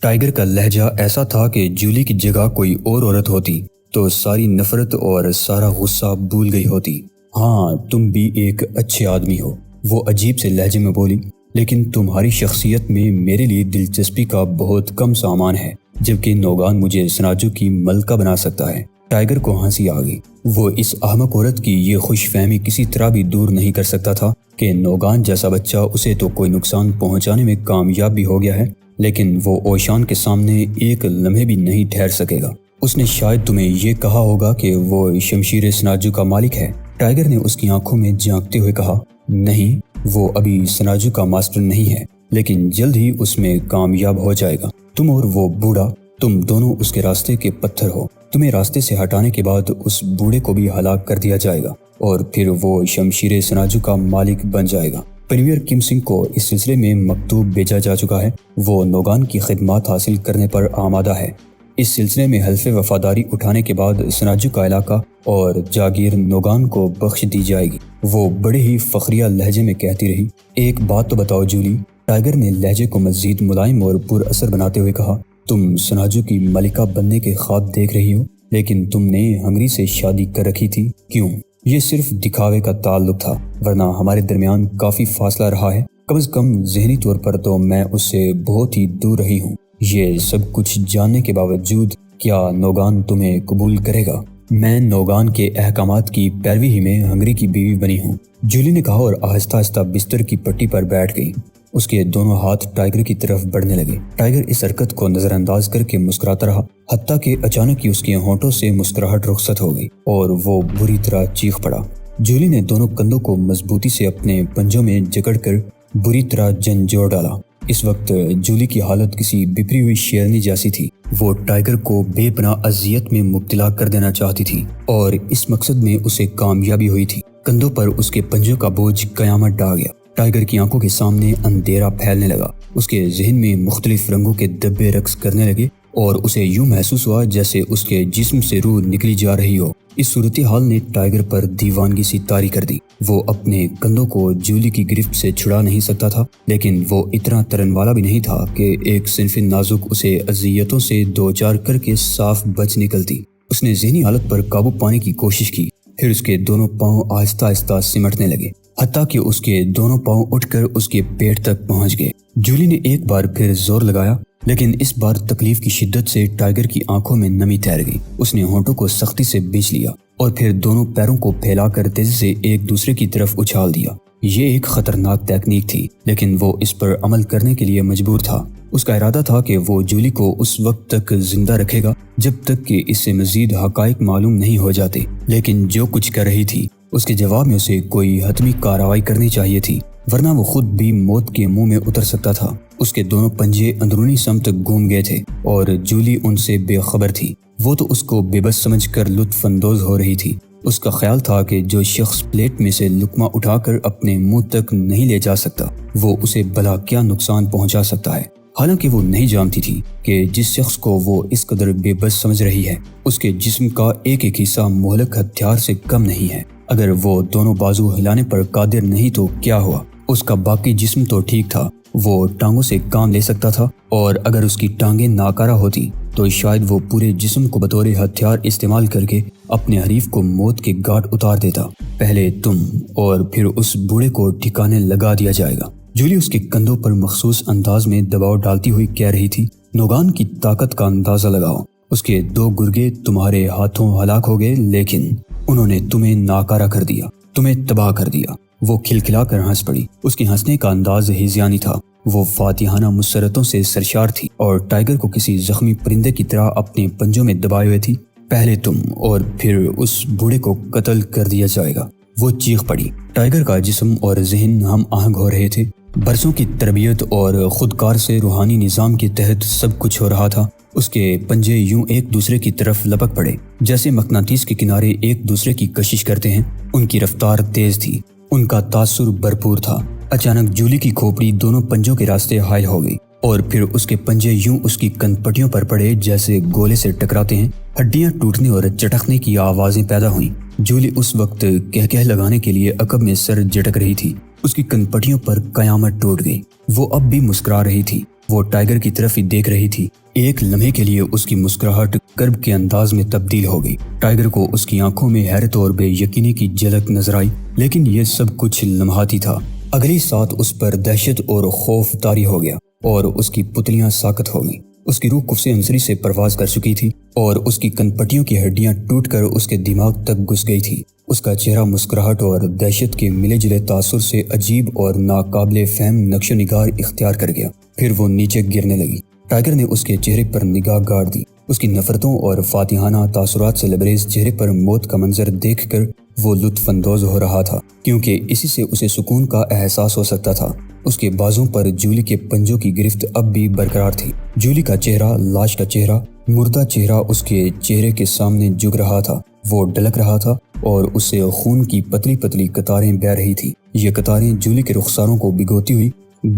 Tiger کا لہجہ ایسا تھا کہ جولی کی جگہ کوئی اور عورت ہوتی تو ساری نفرت اور سارا غصہ بھول گئی ہوتی۔ ہاں تم بھی ایک اچھے آدمی ہو، وہ عجیب سے لہجے میں بولی، لیکن تمہاری شخصیت میں میرے لیے دلچسپی کا بہت کم سامان ہے، جبکہ نوگان مجھے سناجو کی ملکہ بنا سکتا ہے۔ ٹائیگر کو ہنسی آ گئی۔ وہ اس احمق عورت کی یہ خوش فہمی کسی طرح بھی دور نہیں کر سکتا تھا کہ نوگان جیسا بچہ اسے تو کوئی نقصان پہنچانے میں کامیاب بھی ہو گیا ہے، لیکن وہ اوشان کے سامنے ایک لمحے بھی نہیں ٹھہر سکے گا۔ اس نے شاید تمہیں یہ کہا ہوگا کہ وہ شمشیر سناجو کا مالک ہے۔ ٹائیگر نے اس کی آنکھوں میں جھانکتے ہوئے کہا، نہیں، وہ ابھی سناجو کا ماسٹر نہیں ہے، لیکن جلد ہی اس میں کامیاب ہو جائے گا۔ تم اور وہ بوڑھا، تم دونوں اس کے راستے کے پتھر ہو۔ تمہیں راستے سے ہٹانے کے بعد اس بوڑھے کو بھی ہلاک کر دیا جائے گا اور پھر وہ شمشیر سناجو کا مالک بن جائے گا۔ پنویر کم سنگھ کو اس سلسلے میں مکتوب بھیجا جا چکا ہے۔ وہ نوگان کی خدمات حاصل کرنے پر آمادہ ہے۔ اس سلسلے میں حلف وفاداری اٹھانے کے بعد سناجو کا علاقہ اور جاگیر نوگان کو بخش دی جائے گی۔ وہ بڑے ہی فخریہ لہجے میں کہتی رہی، ایک بات تو بتاؤ جولی۔ ٹائیگر نے لہجے کو مزید ملائم اور پر اثر بناتے ہوئے کہا، تم سناجو کی ملکہ بننے کے خواب دیکھ رہی ہو، لیکن تم نے ہنگری سے شادی کر رکھی تھی، کیوں؟ یہ صرف دکھاوے کا تعلق تھا، ورنہ ہمارے درمیان کافی فاصلہ رہا ہے۔ کم از کم ذہنی طور پر تو میں اس سے بہت ہی دور رہی ہوں۔ یہ سب کچھ جاننے کے باوجود کیا نوگان تمہیں قبول کرے گا؟ میں نوگان کے احکامات کی پیروی ہی میں ہنگری کی بیوی بنی ہوں، جولی نے کہا اور آہستہ آہستہ بستر کی پٹی پر بیٹھ گئی۔ اس کے دونوں ہاتھ ٹائیگر کی طرف بڑھنے لگے۔ ٹائیگر اس حرکت کو نظر انداز کر کے مسکراتا رہا، حتیٰ کہ اچانک ہی اس کے ہونٹوں سے مسکراہٹ رخصت ہو گئی اور وہ بری طرح چیخ پڑا۔ جولی نے دونوں کندھوں کو مضبوطی سے اپنے پنجوں میں جکڑ کر بری طرح جھنجھوڑ ڈالا۔ اس وقت جولی کی حالت کسی بپھری ہوئی شیرنی جیسی تھی۔ وہ ٹائیگر کو بے پناہ اذیت میں مبتلا کر دینا چاہتی تھی اور اس مقصد میں اسے کامیابی ہوئی تھی۔ کندھوں پر اس کے پنجوں کا بوجھ قیامت ڈھا گیا۔ ٹائیگر کی آنکھوں کے سامنے اندھیرا پھیلنے لگا۔ اس کے ذہن میں مختلف رنگوں کے دبے رقص کرنے لگے اور اسے یوں محسوس ہوا جیسے اس کے جسم سے روح نکلی جا رہی ہو۔ اس صورتحال نے ٹائیگر پر دیوانگی سی طاری کر دی۔ وہ اپنے کندھوں کو جولی کی گرفت سے چھڑا نہیں سکتا تھا، لیکن وہ اتنا ترن والا بھی نہیں تھا کہ ایک صنف نازک اسے اذیتوں سے دوچار کر کے صاف بچ نکلتی۔ اس نے ذہنی حالت پر قابو پانے کی کوشش کی، پھر اس کے دونوں پاؤں آہستہ آہستہ سمٹنے لگے، حتیٰ کہ اس کے دونوں پاؤں اٹھ کر اس کے پیٹ تک پہنچ گئے۔ جولی نے ایک بار پھر زور لگایا، لیکن اس بار تکلیف کی شدت سے ٹائیگر کی آنکھوں میں نمی ٹھہر گئی۔ اس نے ہونٹوں کو سختی سے بھینچ لیا اور پھر دونوں پیروں کو پھیلا کر تیزی سے ایک دوسرے کی طرف اچھال دیا۔ یہ ایک خطرناک تکنیک تھی، لیکن وہ اس پر عمل کرنے کے لیے مجبور تھا۔ اس کا ارادہ تھا کہ وہ جولی کو اس وقت تک زندہ رکھے گا جب تک کہ اس سے مزید حقائق معلوم نہیں ہو جاتے، لیکن جو کچھ کر رہی تھی اس کے جواب میں اسے کوئی حتمی کارروائی کرنی چاہیے تھی، ورنہ وہ خود بھی موت کے منہ میں اتر سکتا تھا۔ اس کے دونوں پنجے اندرونی سمت گھوم گئے تھے اور جولی ان سے بے خبر تھی۔ وہ تو اس کو بے بس سمجھ کر لطف اندوز ہو رہی تھی۔ اس کا خیال تھا کہ جو شخص پلیٹ میں سے لقمہ اٹھا کر اپنے منہ تک نہیں لے جا سکتا، وہ اسے بھلا کیا نقصان پہنچا سکتا ہے۔ حالانکہ وہ نہیں جانتی تھی کہ جس شخص کو وہ اس قدر بے بس سمجھ رہی ہے، اس کے جسم کا ایک ایک حصہ مہلک ہتھیار سے کم نہیں ہے۔ اگر وہ دونوں بازو ہلانے پر قادر نہیں تو کیا ہوا؟ اس کا باقی جسم تو ٹھیک تھا، وہ ٹانگوں سے کام لے سکتا تھا، اور اگر اس کی ٹانگیں ناکارہ ہوتی تو شاید وہ پورے جسم کو بطور ہتھیار استعمال کر کے اپنے حریف کو موت کے گھاٹ اتار دیتا۔ پہلے تم اور پھر اس بوڑھے کو ٹھکانے لگا دیا جائے گا۔ جولی اس کے کندھوں پر مخصوص انداز میں دباؤ ڈالتی ہوئی کہہ رہی تھی، نوگان کی طاقت کا اندازہ لگاؤ۔ اس کے 2 گرگے تمہارے ہاتھوں ہلاک ہو گئے، لیکن انہوں نے تمہیں ناکارہ کر دیا، تمہیں تباہ کر دیا۔ وہ کھلکھلا کر ہنس پڑی۔ اس کے ہنسنے کا انداز ہیزیانی تھا، وہ فاتحانہ مسرتوں سے سرشار تھی اور ٹائیگر کو کسی زخمی پرندے کی طرح اپنے پنجوں میں دبائے ہوئے تھی۔ پہلے تم اور پھر اس بوڑھے کو قتل کر دیا جائے گا، وہ چیخ پڑی۔ ٹائیگر کا جسم اور ذہن ہم آہنگ ہو رہے تھے۔ برسوں کی تربیت اور خودکار سے روحانی نظام کے تحت سب کچھ ہو رہا تھا۔ اس کے پنجے یوں ایک دوسرے کی طرف لپک پڑے جیسے مقناطیس کے کنارے ایک دوسرے کی کشش کرتے ہیں۔ ان کی رفتار تیز تھی، ان کا تاثر بھرپور تھا۔ اچانک جولی کی کھوپڑی دونوں پنجوں کے راستے حائل ہو گئی اور پھر اس کے پنجے یوں اس کی کن پٹیوں پر پڑے جیسے گولے سے ٹکراتے ہیں۔ ہڈیاں ٹوٹنے اور چٹکنے کی آوازیں پیدا ہوئیں۔ جولی اس وقت کہہ لگانے کے لیے عقب میں سر جھٹک رہی تھی۔ اس کی کن پٹیوں پر قیامت ٹوٹ گئی۔ وہ اب بھی مسکرا رہی تھی، وہ ٹائیگر کی طرف ہی دیکھ رہی تھی۔ ایک لمحے کے لیے اس کی مسکراہٹ کرب کے انداز میں تبدیل ہو گئی۔ ٹائیگر کو اس کی آنکھوں میں حیرت اور بے یقینی کی جھلک نظر آئی، لیکن یہ سب کچھ لمحاتی تھا۔ اگلی ساتھ اس پر دہشت اور خوف طاری ہو گیا اور اس کی پتلیاں ساکت ہو گئیں۔ اس کی روح قفس عنصری سے پرواز کر چکی تھی اور اس کی کن پٹیوں کی ہڈیاں ٹوٹ کر اس کے دماغ تک گھس گئی تھی۔ اس کا چہرہ مسکراہٹ اور دہشت کے ملے جلے تاثر سے عجیب اور ناقابل فہم نقش و نگار اختیار کر گیا۔ پھر وہ نیچے گرنے لگی۔ ٹائیگر نے اس کے چہرے پر نگاہ گاڑ دی۔ اس کی نفرتوں اور فاتحانہ تاثرات سے لبریز چہرے پر موت کا منظر دیکھ کر وہ لطف اندوز ہو رہا تھا، کیونکہ اسی سے اسے سکون کا احساس ہو سکتا تھا۔ اس کے بازوں پر جولی کے پنجوں کی گرفت اب بھی برقرار تھی۔ جولی کا چہرہ، لاش کا چہرہ، مردہ چہرہ اس کے چہرے کے سامنے جھک رہا تھا۔ وہ ڈلک رہا تھا اور اس سے خون کی پتلی پتلی قطاریں بہہ رہی تھی۔ یہ قطاریں جولی کے رخساروں کو بھگوتی ہوئی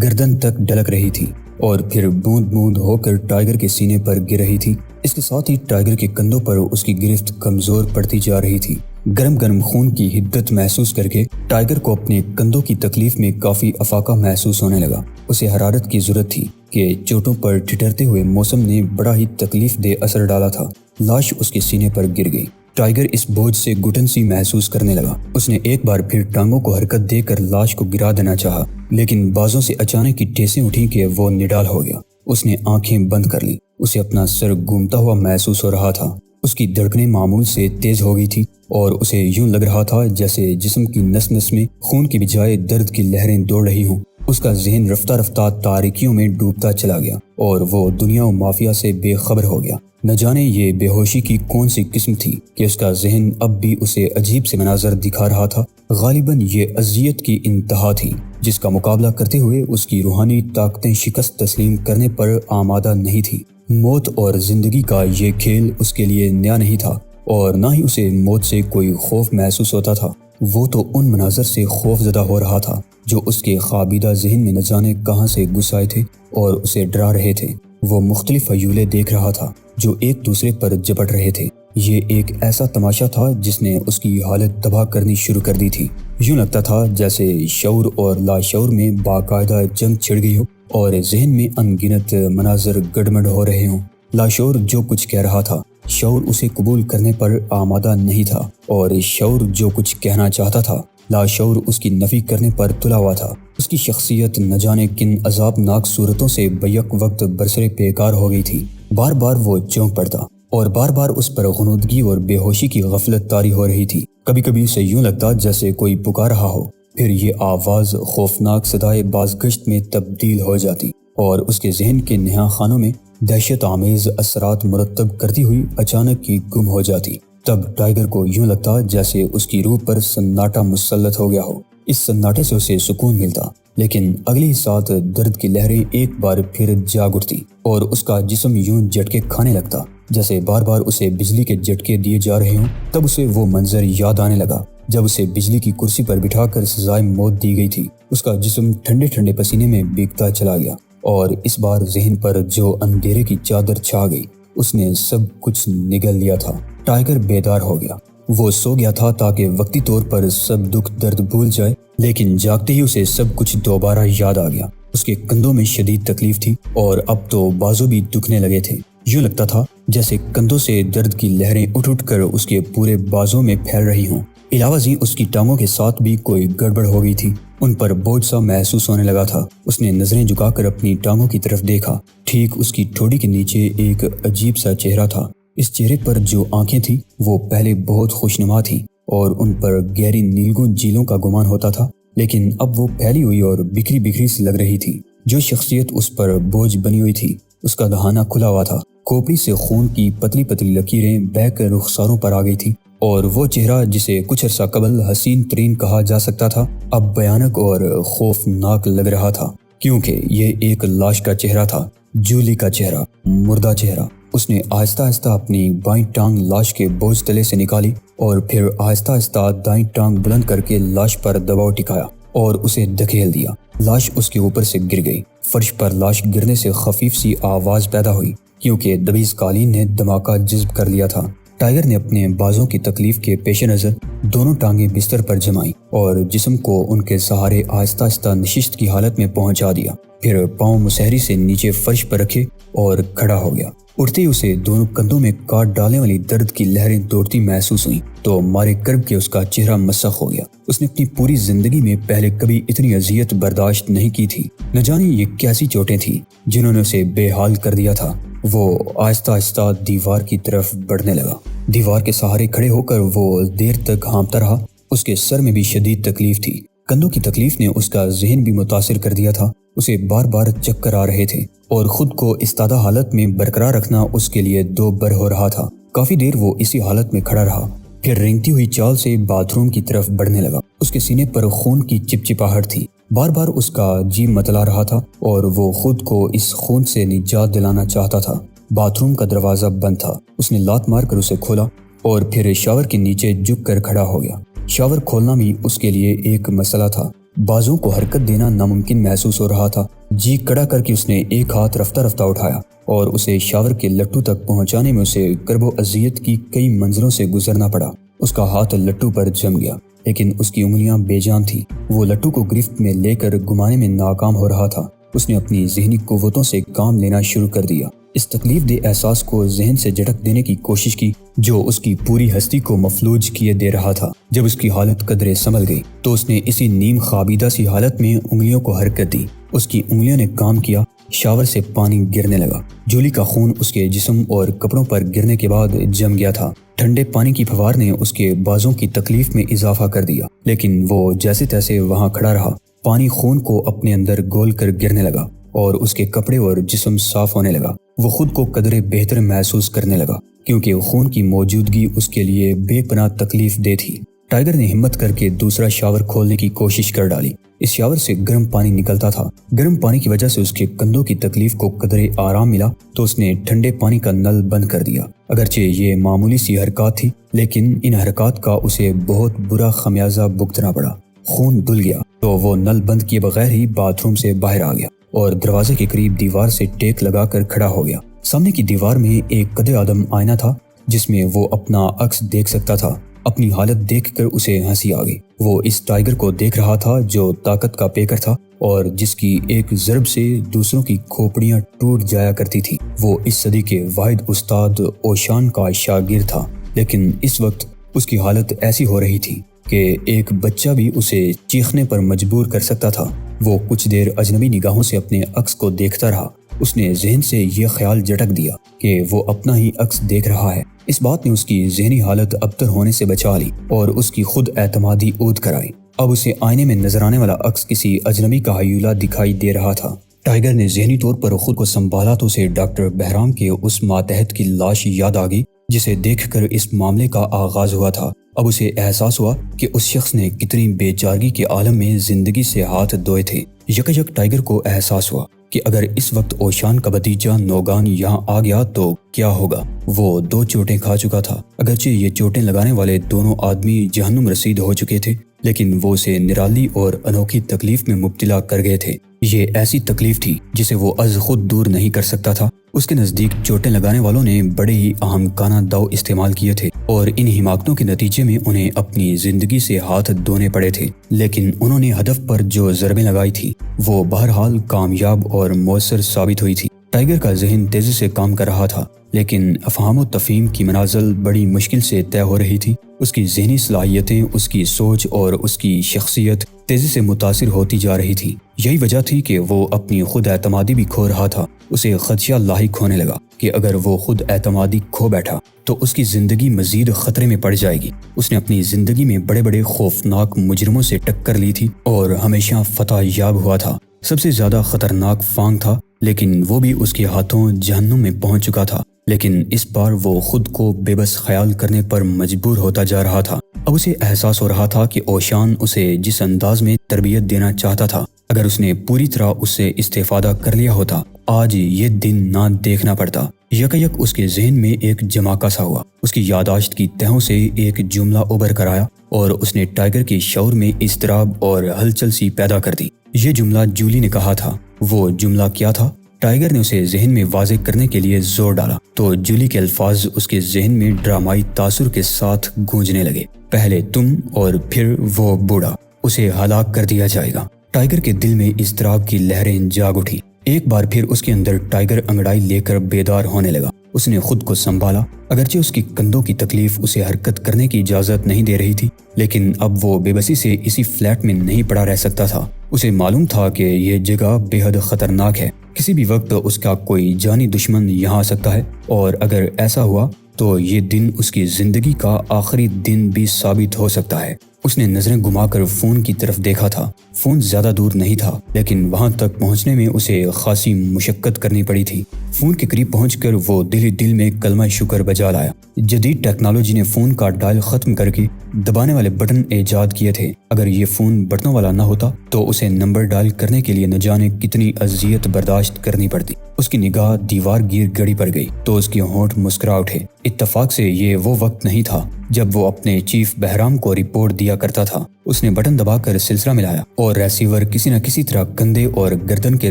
گردن تک ڈلک رہی تھی اور پھر بوند بوند ہو کر ٹائیگر کے سینے پر گر رہی تھی۔ اس کے ساتھ ہی ٹائیگر کے کندھوں پر اس کی گرفت کمزور پڑتی جا رہی تھی۔ گرم گرم خون کی حدت محسوس کر کے ٹائیگر کو اپنے کندھوں کی تکلیف میں کافی افاقہ محسوس ہونے لگا۔ اسے حرارت کی ضرورت تھی کہ چوٹوں پر ٹھٹرتے ہوئے موسم نے بڑا ہی تکلیف دہ اثر ڈالا تھا۔ لاش اس کے سینے پر گر گئی۔ ٹائیگر اس بوجھ سے گھٹن سی محسوس کرنے لگا۔ اس نے ایک بار پھر ٹانگوں کو حرکت دے کر لاش کو گرا دینا چاہا، لیکن بازوں سے اچانک کی ٹھیسیں اٹھیں کہ وہ نڈال ہو گیا۔ اس نے آنکھیں بند کر لی۔ اسے اپنا سر گھومتا ہوا محسوس ہو رہا تھا۔ اس کی دھڑکنیں معمول سے تیز ہو گئی تھی اور اسے یوں لگ رہا تھا جیسے جسم کی نس نس میں خون کی بجائے درد کی لہریں دوڑ رہی ہوں۔ اس کا ذہن رفتہ رفتہ تاریکیوں میں ڈوبتا چلا گیا اور وہ دنیا و مافیا سے بے خبر ہو گیا۔ نہ جانے یہ بے ہوشی کی کون سی قسم تھی کہ اس کا ذہن اب بھی اسے عجیب سے مناظر دکھا رہا تھا۔ غالباً یہ اذیت کی انتہا تھی جس کا مقابلہ کرتے ہوئے اس کی روحانی طاقتیں شکست تسلیم کرنے پر آمادہ نہیں تھی۔ موت اور زندگی کا یہ کھیل اس کے لیے نیا نہیں تھا اور نہ ہی اسے موت سے کوئی خوف محسوس ہوتا تھا۔ وہ تو ان مناظر سے خوف زدہ ہو رہا تھا جو اس کے خوابیدہ ذہن میں نہ جانے کہاں سے گھس آئے تھے اور اسے ڈرا رہے تھے۔ وہ مختلف حیولے دیکھ رہا تھا جو ایک دوسرے پر جپٹ رہے تھے۔ یہ ایک ایسا تماشا تھا جس نے اس کی حالت تباہ کرنی شروع کر دی تھی۔ یوں لگتا تھا جیسے شعور اور لاشعور میں باقاعدہ جنگ چھڑ گئی ہو اور ذہن میں ان گنت مناظر گڑمڑ ہو رہے ہوں۔ لاشعور جو کچھ کہہ رہا تھا، شعور اسے قبول کرنے پر آمادہ نہیں تھا، اور شعور جو کچھ کہنا چاہتا تھا، لاشعور اس کی نفی کرنے پر تلا ہوا تھا۔ اس کی شخصیت نہ جانے کن عذابناک صورتوں سے بیک وقت برسر پیکار ہو گئی تھی۔ بار بار وہ چونک پڑتا اور بار بار اس پر غنودگی اور بے ہوشی کی غفلت طاری ہو رہی تھی۔ کبھی کبھی اسے یوں لگتا جیسے کوئی پکار رہا ہو، پھر یہ آواز خوفناک صدائے بازگشت میں تبدیل ہو جاتی اور اس کے ذہن کے نہاں خانوں میں دہشت آمیز اثرات مرتب کرتی ہوئی اچانک ہی گم ہو جاتی۔ تب ٹائیگر کو یوں لگتا جیسے اس کی روح پر سناٹا مسلط ہو گیا ہو۔ اس سناٹے سے اسے سکون ملتا، لیکن اگلی ساتھ درد کی لہریں ایک بار پھر جاگ اٹھتی اور اس کا جسم یوں جھٹکے کھانے لگتا جیسے بار بار اسے بجلی کے جھٹکے دیے جا رہے ہوں۔ تب اسے وہ منظر یاد آنے لگا جب اسے بجلی کی کرسی پر بٹھا کر سزائے موت دی گئی تھی۔ اس کا جسم ٹھنڈے ٹھنڈے پسینے میں بھیگتا چلا گیا اور اس بار ذہن پر جو اندھیرے کی چادر چھا گئی، اس نے سب کچھ نگل لیا تھا۔ ٹائیگر بیدار ہو گیا۔ وہ سو گیا تھا تاکہ وقتی طور پر سب دکھ درد بھول جائے، لیکن جاگتے ہی اسے سب کچھ دوبارہ یاد آ گیا۔ اس کے کندھوں میں شدید تکلیف تھی اور اب تو بازو بھی دکھنے لگے تھے۔ یوں لگتا تھا جیسے کندھوں سے درد کی لہریں اٹھ اٹھ کر اس کے پورے بازوں میں پھیل رہی ہوں۔ علاوہ ازیں اس کی ٹانگوں کے ساتھ بھی کوئی گڑبڑ ہو گئی تھی، ان پر بوجھ سا محسوس ہونے لگا تھا۔ اس نے نظریں جھکا کر اپنی ٹانگوں کی طرف دیکھا۔ ٹھیک اس کی ٹھوڑی کے نیچے ایک عجیب سا چہرہ تھا۔ اس چہرے پر جو آنکھیں تھیں وہ پہلے بہت خوشنما تھیں اور ان پر گہری نیلگوں جھیلوں کا گمان ہوتا تھا، لیکن اب وہ پھیلی ہوئی اور بکھری بکھری سی لگ رہی تھی۔ جو شخصیت اس پر بوجھ بنی ہوئی تھی، اس کا دہانہ کھلا ہوا تھا۔ کھوپڑی سے خون کی پتلی پتلی لکیریں بہہ کر رخساروں پر آ گئی تھی اور وہ چہرہ جسے کچھ عرصہ قبل حسین ترین کہا جا سکتا تھا، اب بھیانک اور خوفناک لگ رہا تھا، کیونکہ یہ ایک لاش کا چہرہ تھا، جولی کا چہرہ، مردہ چہرہ۔ اس نے آہستہ آہستہ اپنی بائیں ٹانگ لاش کے بوجھ تلے سے نکالی اور پھر آہستہ آہستہ دائیں ٹانگ بلند کر کے لاش پر دباؤ ٹکایا اور اسے دھکیل دیا۔ لاش اس کے اوپر سے گر گئی۔ فرش پر لاش گرنے سے خفیف سی آواز پیدا ہوئی کیونکہ دبیز قالین نے دھماکہ جذب کر لیا تھا۔ ٹائیگر نے اپنے بازوں کی تکلیف کے پیش نظر دونوں ٹانگیں بستر پر جمائیں اور جسم کو ان کے سہارے آہستہ آہستہ نشست کی حالت میں پہنچا دیا۔ پھر پاؤں مسحری سے نیچے فرش پر رکھے اور کھڑا ہو گیا۔ اٹھتے ہی اسے دونوں کندھوں میں کاٹ ڈالنے والی درد کی لہریں دوڑتی محسوس ہوئیں تو مارے کرب کے اس کا چہرہ مسخ ہو گیا۔ اس نے اپنی پوری زندگی میں پہلے کبھی اتنی اذیت برداشت نہیں کی تھی۔ نہ جانے یہ کیسی چوٹیں تھیں جنہوں نے اسے بے حال کر دیا تھا۔ وہ آہستہ آہستہ دیوار کی طرف بڑھنے لگا۔ دیوار کے سہارے کھڑے ہو کر وہ دیر تک ہانپتا رہا۔ اس کے سر میں بھی شدید تکلیف تھی۔ کندھوں کی تکلیف نے اس کا ذہن بھی متاثر کر دیا تھا۔ اسے بار بار چکر آ رہے تھے اور خود کو استادہ حالت میں برقرار رکھنا اس کے لیے دو بر ہو رہا تھا۔ کافی دیر وہ اسی حالت میں کھڑا رہا، پھر رینگتی ہوئی چال سے باتھ روم کی طرف بڑھنے لگا۔ اس کے سینے پر خون کی چپچپاہٹ تھی۔ بار بار اس کا جی متلا رہا تھا اور وہ خود کو اس خون سے نجات دلانا چاہتا تھا۔ باتھ روم کا دروازہ بند تھا۔ اس نے لات مار کر اسے کھولا اور پھر شاور کے نیچے جھک کر کھڑا ہو گیا۔ شاور کھولنا بھی اس کے لیے ایک مسئلہ تھا۔ بازوں کو حرکت دینا ناممکن محسوس ہو رہا تھا۔ جی کڑا کر کے اس نے ایک ہاتھ رفتہ رفتہ اٹھایا اور اسے شاور کے لٹو تک پہنچانے میں اسے کرب و اذیت کی کئی منزلوں سے گزرنا پڑا۔ اس کا ہاتھ لٹو پر جم گیا لیکن اس کی انگلیاں بے جان تھیں۔ وہ لٹو کو گرفت میں لے کر گھمانے میں ناکام ہو رہا تھا۔ اس نے اپنی ذہنی قوتوں سے کام لینا شروع کر دیا۔ اس تکلیف دہ احساس کو ذہن سے جھٹک دینے کی کوشش کی جو اس کی پوری ہستی کو مفلوج کیے دے رہا تھا۔ جب اس کی حالت قدرے سنبھل گئی تو اس نے اسی نیم خوابیدہ سی حالت میں انگلیوں کو حرکت دی۔ اس کی انگلیوں نے کام کیا۔ شاور سے پانی گرنے لگا۔ جولی کا خون اس کے جسم اور کپڑوں پر گرنے کے بعد جم گیا تھا۔ ٹھنڈے پانی کی فوار نے اس کے بازوں کی تکلیف میں اضافہ کر دیا لیکن وہ جیسے تیسے وہاں کھڑا رہا۔ پانی خون کو اپنے اندر گول کر گرنے لگا اور اس کے کپڑے اور جسم صاف ہونے لگا۔ وہ خود کو قدرے بہتر محسوس کرنے لگا کیونکہ خون کی موجودگی اس کے لیے بے پناہ تکلیف دہ تھی۔ ٹائیگر نے ہمت کر کے دوسرا شاور کھولنے کی کوشش کر ڈالی۔ اس شاور سے گرم پانی نکلتا تھا۔ گرم پانی کی وجہ سے اس کے کندھوں کی تکلیف کو قدرے آرام ملا تو اس نے ٹھنڈے پانی کا نل بند کر دیا۔ اگرچہ یہ معمولی سی حرکات تھی لیکن ان حرکات کا اسے بہت برا خمیازہ بھگتنا پڑا۔ خون دھل گیا تو وہ نل بند کیے بغیر ہی باتھ روم سے باہر آ گیا اور دروازے کے قریب دیوار سے ٹیک لگا کر کھڑا ہو گیا۔ سامنے کی دیوار میں ایک قد آدم آئینہ تھا جس میں وہ اپنا عکس دیکھ سکتا تھا۔ اپنی حالت دیکھ کر اسے ہنسی آ گئی۔ وہ اس ٹائیگر کو دیکھ رہا تھا جو طاقت کا پیکر تھا اور جس کی ایک ضرب سے دوسروں کی کھوپڑیاں ٹوٹ جایا کرتی تھی۔ وہ اس صدی کے واحد استاد اوشان کا شاگرد تھا لیکن اس وقت اس کی حالت ایسی ہو رہی تھی کہ ایک بچہ بھی اسے چیخنے پر مجبور کر سکتا تھا۔ وہ کچھ دیر اجنبی نگاہوں سے اپنے عکس کو دیکھتا رہا۔ اس نے ذہن سے یہ خیال جھٹک دیا کہ وہ اپنا ہی عکس دیکھ رہا ہے۔ اس بات نے اس کی ذہنی حالت ابتر ہونے سے بچا لی اور اس کی خود اعتمادی عود کرائی۔ اب اسے آئینے میں نظر آنے والا عکس کسی اجنبی کا ہیولہ دکھائی دے رہا تھا۔ ٹائیگر نے ذہنی طور پر خود کو سنبھالا تو اسے ڈاکٹر بہرام کے اس ماتحت کی لاش یاد آ گئی جسے دیکھ کر اس معاملے کا آغاز ہوا تھا۔ اب اسے احساس ہوا کہ اس شخص نے کتنی بے چارگی کے عالم میں زندگی سے ہاتھ دھوئے تھے۔ یکایک ٹائیگر کو احساس ہوا کہ اگر اس وقت اوشان کا بھتیجا نوگان یہاں آ گیا تو کیا ہوگا۔ وہ 2 چوٹیں کھا چکا تھا۔ اگرچہ یہ چوٹیں لگانے والے دونوں آدمی جہنم رسید ہو چکے تھے لیکن وہ اسے نرالی اور انوکھی تکلیف میں مبتلا کر گئے تھے۔ یہ ایسی تکلیف تھی جسے وہ از خود دور نہیں کر سکتا تھا۔ اس کے نزدیک چوٹیں لگانے والوں نے بڑے ہی احمقانہ داؤ استعمال کیے تھے اور ان حماقتوں کے نتیجے میں انہیں اپنی زندگی سے ہاتھ دھونے پڑے تھے، لیکن انہوں نے ہدف پر جو ضربیں لگائی تھی وہ بہرحال کامیاب اور مؤثر ثابت ہوئی تھی۔ ٹائیگر کا ذہن تیزی سے کام کر رہا تھا لیکن افہام و تفہیم کی منازل بڑی مشکل سے طے ہو رہی تھی۔ اس کی ذہنی صلاحیتیں، اس کی سوچ اور اس کی شخصیت تیزی سے متاثر ہوتی جا رہی تھی۔ یہی وجہ تھی کہ وہ اپنی خود اعتمادی بھی کھو رہا تھا۔ اسے خدشہ لاحق ہونے لگا کہ اگر وہ خود اعتمادی کھو بیٹھا تو اس کی زندگی مزید خطرے میں پڑ جائے گی۔ اس نے اپنی زندگی میں بڑے بڑے خوفناک مجرموں سے ٹکر لی تھی اور ہمیشہ فتح یاب ہوا تھا۔ سب سے زیادہ خطرناک فانگ تھا لیکن وہ بھی اس کے ہاتھوں جہنم میں پہنچ چکا تھا، لیکن اس بار وہ خود کو بے بس خیال کرنے پر مجبور ہوتا جا رہا تھا۔ اب اسے احساس ہو رہا تھا کہ اوشان اسے جس انداز میں تربیت دینا چاہتا تھا، اگر اس نے پوری طرح اس سے استفادہ کر لیا ہوتا آج یہ دن نہ دیکھنا پڑتا۔ یکایک اس کے ذہن میں ایک جماکہ سا ہوا۔ اس کی یاداشت کی تہوں سے ایک جملہ ابھر کر آیا اور اس نے ٹائیگر کے شعور میں اضطراب اور ہلچل سی پیدا کر دی۔ یہ جملہ جولی نے کہا تھا۔ وہ جملہ کیا تھا؟ ٹائیگر نے اسے ذہن میں واضح کرنے کے لیے زور ڈالا تو جولی کے الفاظ اس کے ذہن میں ڈرامائی تاثر کے ساتھ گونجنے لگے۔ پہلے تم اور پھر وہ بوڑھا، اسے ہلاک کر دیا جائے گا۔ ٹائگر کے دل میں اضطراب کی لہریں جاگ اٹھی۔ ایک بار پھر اس کے اندر ٹائگر انگڑائی لے کر بیدار ہونے لگا۔ اس نے خود کو سنبھالا، اگرچہ اس کی کندھوں کی تکلیف اسے حرکت کرنے کی اجازت نہیں دے رہی تھی، لیکن اب وہ بے بسی سے اسی فلیٹ میں نہیں پڑا رہ سکتا تھا۔ اسے معلوم تھا کہ یہ جگہ بے حد خطرناک ہے، کسی بھی وقت اس کا کوئی جانی دشمن یہاں آ سکتا ہے، اور اگر ایسا ہوا تو یہ دن اس کی زندگی کا آخری دن بھی ثابت ہو سکتا ہے۔ اس نے نظریں گھما کر فون کی طرف دیکھا تھا۔ فون زیادہ دور نہیں تھا، لیکن وہاں تک پہنچنے میں اسے خاصی مشقت کرنی پڑی تھی۔ فون کے قریب پہنچ کر وہ دل ہی دل میں کلمہ شکر بجا لایا۔ جدید ٹیکنالوجی نے فون کا ڈائل ختم کر کے دبانے والے بٹن ایجاد کیے تھے۔ اگر یہ فون بٹنوں والا نہ ہوتا تو اسے نمبر ڈائل کرنے کے لیے نہ جانے کتنی اذیت برداشت کرنی پڑتی۔ اس کی نگاہ دیوار گیر گڑی پر گئی تو اس کے ہونٹ مسکرا اٹھے۔ اتفاق سے یہ وہ وقت نہیں تھا جب وہ اپنے چیف بہرام کو رپورٹ دیا کرتا تھا۔ اس نے بٹن دبا کر سلسلہ ملایا اور ریسیور کسی نہ کسی طرح کندھے اور گردن کے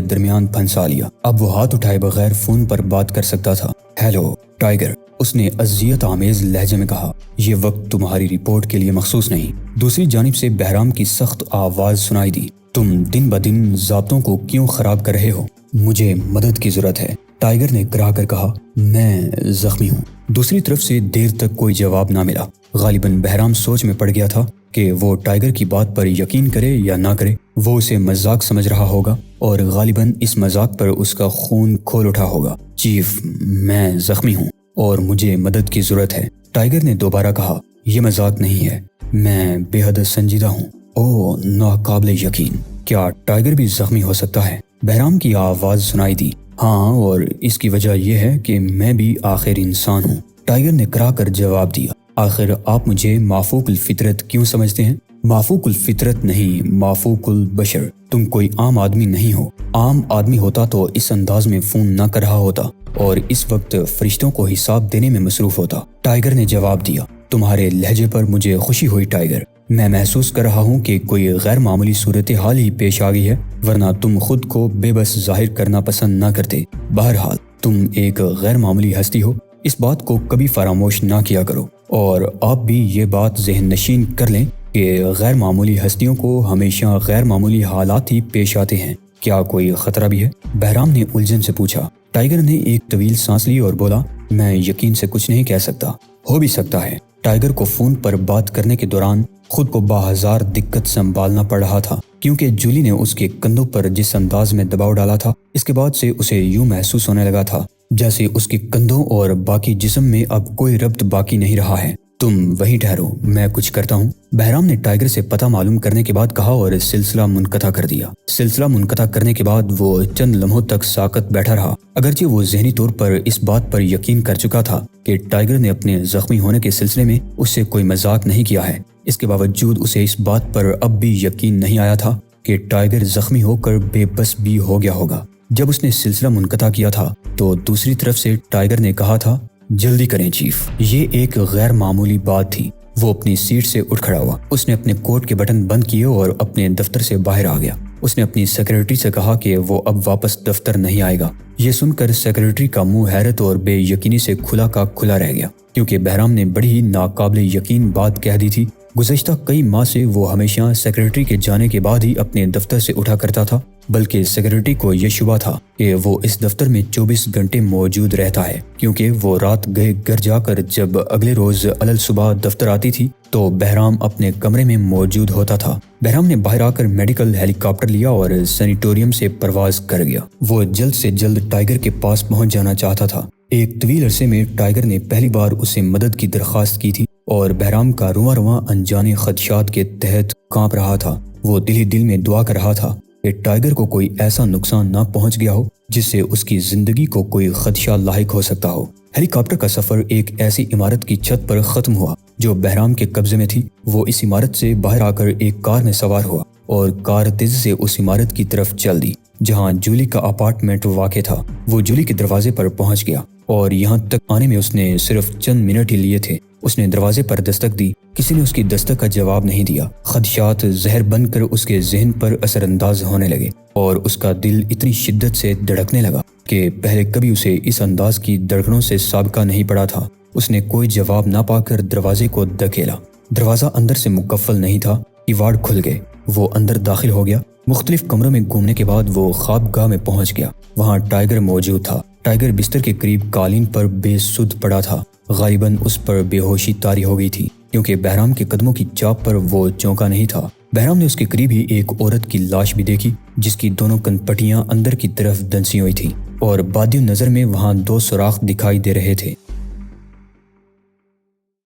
درمیان پھنسا لیا۔ اب وہ ہاتھ اٹھائے بغیر فون پر بات کر سکتا تھا۔ ہیلو ٹائگر، اس نے اذیت آمیز لہجے میں کہا، یہ وقت تمہاری رپورٹ کے لیے مخصوص نہیں۔ دوسری جانب سے بہرام کی سخت آواز سنائی دی، تم دن بدن ضابطوں کو کیوں خراب کر رہے ہو؟ مجھے مدد کی ضرورت ہے، ٹائگر نے گرا کر کہا، میں زخمی ہوں۔ دوسری طرف سے دیر تک کوئی جواب نہ ملا۔ غالباً بہرام سوچ میں پڑ گیا تھا کہ وہ ٹائگر کی بات پر یقین کرے یا نہ کرے۔ وہ اسے مذاق سمجھ رہا ہوگا اور غالباً اس مذاق پر اس کا خون کھول اٹھا ہوگا۔ چیف، میں زخمی ہوں اور مجھے مدد کی ضرورت ہے، ٹائگر نے دوبارہ کہا۔ یہ مذاق نہیں ہے، میں بے حد سنجیدہ ہوں۔ اوہ ناقابل یقین، کیا ٹائگر بھی زخمی ہو سکتا ہے؟ بہرام کی آواز سنائی دی۔ ہاں، اور اس کی وجہ یہ ہے کہ میں بھی آخر انسان ہوں، ٹائگر نے کرا کر جواب دیا۔ آخر آپ مجھے معفوق الفطرت کیوں سمجھتے ہیں؟ معفوق الفطرت نہیں، معفوق البشر۔ تم کوئی عام آدمی نہیں ہو۔ عام آدمی ہوتا تو اس انداز میں فون نہ کر رہا ہوتا اور اس وقت فرشتوں کو حساب دینے میں مصروف ہوتا، ٹائگر نے جواب دیا۔ تمہارے لہجے پر مجھے خوشی ہوئی ٹائگر، میں محسوس کر رہا ہوں کہ کوئی غیر معمولی صورتحال ہی پیش آ گئی ہے، ورنہ تم خود کو بے بس ظاہر کرنا پسند نہ کرتے۔ بہرحال تم ایک غیر معمولی ہستی ہو، اس بات کو کبھی فراموش نہ کیا کرو، اور آپ بھی یہ بات ذہن نشین کر لیں کہ غیر معمولی ہستیوں کو ہمیشہ غیر معمولی حالات ہی پیش آتے ہیں۔ کیا کوئی خطرہ بھی ہے؟ بہرام نے الجھن سے پوچھا۔ ٹائگر نے ایک طویل سانس لی اور بولا، میں یقین سے کچھ نہیں کہہ سکتا، ہو بھی سکتا ہے۔ ٹائگر کو فون پر بات کرنے کے دوران خود کو باہزار دقت سنبھالنا پڑ رہا تھا، کیونکہ جولی نے اس کے کندھوں پر جس انداز میں دباؤ ڈالا تھا، اس کے بعد سے اسے یوں محسوس ہونے لگا تھا جیسے اس کے کندھوں اور باقی جسم میں اب کوئی ربط باقی نہیں رہا ہے۔ تم وہیں ٹھہرو، میں کچھ کرتا ہوں، بہرام نے ٹائگر سے پتہ معلوم کرنے کے بعد کہا اور سلسلہ منقطع کر دیا۔ سلسلہ منقطع کرنے کے بعد وہ چند لمحوں تک ساکت بیٹھا رہا، اگرچہ وہ ذہنی طور پر اس بات پر یقین کر چکا تھا کہ ٹائگر نے اپنے زخمی ہونے کے سلسلے میں اس سے کوئی مذاق نہیں کیا ہے۔ اس کے باوجود اسے اس بات پر اب بھی یقین نہیں آیا تھا کہ ٹائگر زخمی ہو کر بے بس بھی ہو گیا ہوگا۔ جب اس نے سلسلہ منقطع کیا تھا تو دوسری طرف سے ٹائگر نے کہا تھا، جلدی کریں چیف۔ یہ ایک غیر معمولی بات تھی۔ وہ اپنی سیٹ سے اٹھ کھڑا ہوا، اس نے اپنے کوٹ کے بٹن بند کیے اور اپنے دفتر سے باہر آ گیا۔ اس نے اپنی سیکرٹری سے کہا کہ وہ اب واپس دفتر نہیں آئے گا۔ یہ سن کر سیکرٹری کا منہ حیرت اور بے یقینی سے کھلا کا کھلا رہ گیا، کیونکہ بہرام نے بڑی ہی ناقابل یقین بات کہہ دی تھی۔ گزشتہ کئی ماہ سے وہ ہمیشہ سیکرٹری کے جانے کے بعد ہی اپنے دفتر سے اٹھا کرتا تھا، بلکہ سیکرٹری کو یہ شبہ تھا کہ وہ اس دفتر میں 24 گھنٹے موجود رہتا ہے، کیونکہ وہ رات گئے گھر جا کر جب اگلے روز علل صبح دفتر آتی تھی تو بہرام اپنے کمرے میں موجود ہوتا تھا۔ بہرام نے باہر آ کر میڈیکل ہیلی کاپٹر لیا اور سینیٹوریم سے پرواز کر گیا۔ وہ جلد سے جلد ٹائگر کے پاس پہنچ جانا چاہتا تھا۔ ایک طویل عرصے میں ٹائگر نے پہلی بار اسے مدد کی درخواست کی تھی اور بہرام کا رواں رواں انجانے خدشات کے تحت کانپ رہا تھا۔ وہ دل ہی دل میں دعا کر رہا تھا کہ ٹائگر کو کوئی ایسا نقصان نہ پہنچ گیا ہو جس سے اس کی زندگی کو کوئی خدشہ لاحق ہو سکتا ہو۔ ہیلی کاپٹر کا سفر ایک ایسی عمارت کی چھت پر ختم ہوا جو بہرام کے قبضے میں تھی۔ وہ اس عمارت سے باہر آ کر ایک کار میں سوار ہوا اور کار تیزی سے اس عمارت کی طرف چل دی جہاں جولی کا اپارٹمنٹ واقع تھا۔ وہ جولی کے دروازے پر پہنچ گیا اور یہاں تک آنے میں اس نے صرف چند منٹ ہی لیے تھے۔ اس نے دروازے پر دستک دی، کسی نے اس کی دستک کا جواب نہیں دیا۔ خدشات زہر بن کر اس کے ذہن پر اثر انداز ہونے لگے اور اس کا دل اتنی شدت سے دھڑکنے لگا کہ پہلے کبھی اسے اس انداز کی دھڑکنوں سے سابقہ نہیں پڑا تھا۔ اس نے کوئی جواب نہ پا کر دروازے کو دھکیلا۔ دروازہ اندر سے مقفل نہیں تھا، کیواڑ کھل گئے۔ وہ اندر داخل ہو گیا مختلف کمروں میں گھومنے کے بعد وہ خوابگاہ میں پہنچ گیا۔ وہاں ٹائیگر موجود تھا۔ ٹائیگر بستر کے قریب قالین پر بے سدھ پڑا تھا۔ غالباً اس پر بے ہوشی طاری ہو گئی تھی کیونکہ بہرام کے قدموں کی چاپ پر وہ چونکا نہیں تھا۔ بہرام نے اس کے قریب ہی ایک عورت کی لاش بھی دیکھی جس کی دونوں کنپٹیاں اندر کی طرف دنسی ہوئی تھی اور بادی نظر میں وہاں 2 سوراخ دکھائی دے رہے تھے۔